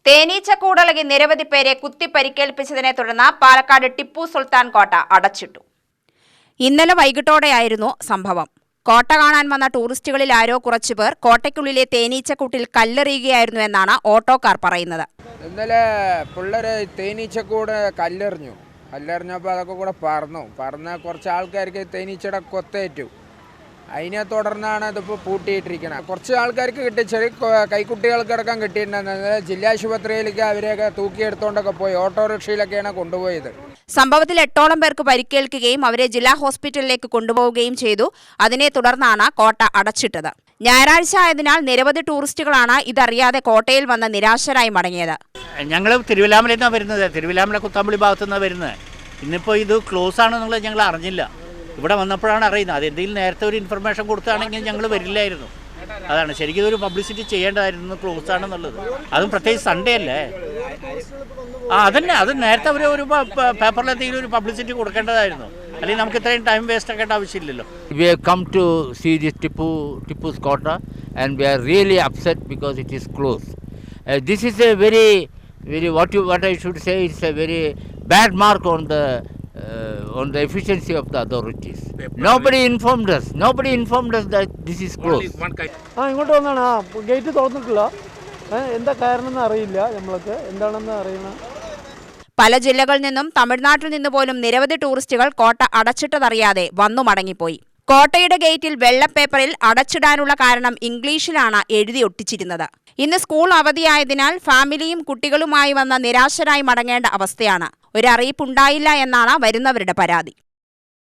തേനീച്ചക്കൂടിളകി നിരവധി പേരെ കുത്തിപ്പരിക്കേൽപ്പിച്ചതിനെ തുടർന്ന് പാലക്കാട് ടിപ്പു സുൽത്താൻ കോട്ട അടച്ചിട്ടു. ഇന്നലെ വൈകിട്ടോടെയായിരുന്നു സംഭവം. കോട്ട കാണാൻ വന്ന ടൂറിസ്റ്റുകളിൽ ആരോ കുറച്ചുപേർ കോട്ടയ്ക്കുള്ളിലെ തേനീച്ചക്കൂട്ടിൽ കല്ലെറിയുകയായിരുന്നു എന്നാണ് ഓട്ടോക്കാർ പറയുന്നത്. ഇന്നലെ പിള്ളേര് തേനീച്ചക്കൂട് കല്ലെറിഞ്ഞപ്പോൾ അതൊക്കെ കൂടെ പറന്ന് കുറച്ച് ആൾക്കാർക്ക് തേനീച്ചയുടെ കൊത്തേറ്റു. അതിനെ തുടർന്നാണ് ഇതിപ്പോൾ പൂട്ടിയിട്ടിരിക്കുന്നത്. കുറച്ച് ആൾക്കാർക്ക് കിട്ടി, ചെറിയ കൈക്കുട്ടികൾക്കടക്കം കിട്ടിയിട്ടുണ്ടെന്ന് ജില്ലാ ആശുപത്രിയിലേക്ക് അവരെയൊക്കെ തൂക്കിയെടുത്തോണ്ടൊക്കെ പോയി. ഓട്ടോറിക്ഷയിലൊക്കെയാണ് കൊണ്ടുപോയത്. സംഭവത്തിൽ 8ഓളം പേർക്ക് പരിക്കേൽക്കുകയും അവരെ ജില്ലാ ഹോസ്പിറ്റലിലേക്ക് കൊണ്ടുപോവുകയും ചെയ്തു. അതിനെ തുടർന്നാണ് കോട്ട അടച്ചിട്ടത്. ഞായറാഴ്ച ആയതിനാൽ നിരവധി ടൂറിസ്റ്റുകളാണ് ഇതറിയാതെ കോട്ടയിൽ വന്ന് നിരാശരായി മടങ്ങിയത്. ഞങ്ങൾ തിരുവിലാമലയിൽ നിന്നാണ് വരുന്നത്. തിരുവിലാമല കുത്തമ്പളി ഭാഗത്തു നിന്നാണ് വരുന്നത്. ഇന്നിപ്പോൾ ഇത് ക്ലോസ് ആണെന്നുള്ളത് ഞങ്ങൾ അറിഞ്ഞില്ല. ഇവിടെ വന്നപ്പോഴാണ് അറിയുന്നത്. അതെന്തെങ്കിലും നേരത്തെ ഒരു ഇൻഫർമേഷൻ കൊടുത്താണെങ്കിൽ ഞങ്ങൾ വരില്ലായിരുന്നു. അതാണ് ശരിക്കും ഇതൊരു പബ്ലിസിറ്റി ചെയ്യേണ്ടതായിരുന്നു, ക്ലോസ് ആണെന്നുള്ളത്. അതും പ്രത്യേകിച്ച് സൺഡേ അല്ലേ. അതന്നെ, അത് നേരത്തെ അവർ ഒരു പേപ്പറിൽ എന്തെങ്കിലും ഒരു പബ്ലിസിറ്റി കൊടുക്കേണ്ടതായിരുന്നു. അല്ലെങ്കിൽ നമുക്ക് ഇത്രയും ടൈം വേസ്റ്റ് ആക്കേണ്ട ആവശ്യമില്ലല്ലോ. We have come to see this Tipu's Kota and we are really upset because it is closed. This is a very what I should say, it's a very bad mark on the efficiency of the authorities. Nobody informed us that this is closed. ഇങ്ങോട്ട് വന്നാണ്. Gate തുറന്നിട്ടില്ല. എന്താ കാരണം എന്ന് അറിയില്ല. നമ്മൾക്ക് എന്താണെന്ന് അറിയണം. പല ജില്ലകളിൽ നിന്നും തമിഴ്നാട്ടിൽ നിന്ന് പോലും നിരവധി ടൂറിസ്റ്റുകൾ കോട്ട അടച്ചിട്ടതറിയാതെ വന്നു മടങ്ങിപ്പോയി. കോട്ടയുടെ ഗേറ്റിൽ വെള്ളപ്പേപ്പറിൽ അടച്ചിടാനുള്ള കാരണം ഇംഗ്ലീഷിലാണ് എഴുതി ഒട്ടിച്ചിരുന്നത്. ഇന്ന് സ്കൂൾ അവധിയായതിനാൽ ഫാമിലിയും കുട്ടികളുമായി വന്ന നിരാശരായി മടങ്ങേണ്ട അവസ്ഥയാണ്. ഒരു അറിയിപ്പുണ്ടായില്ല എന്നാണ് വരുന്നവരുടെ പരാതി.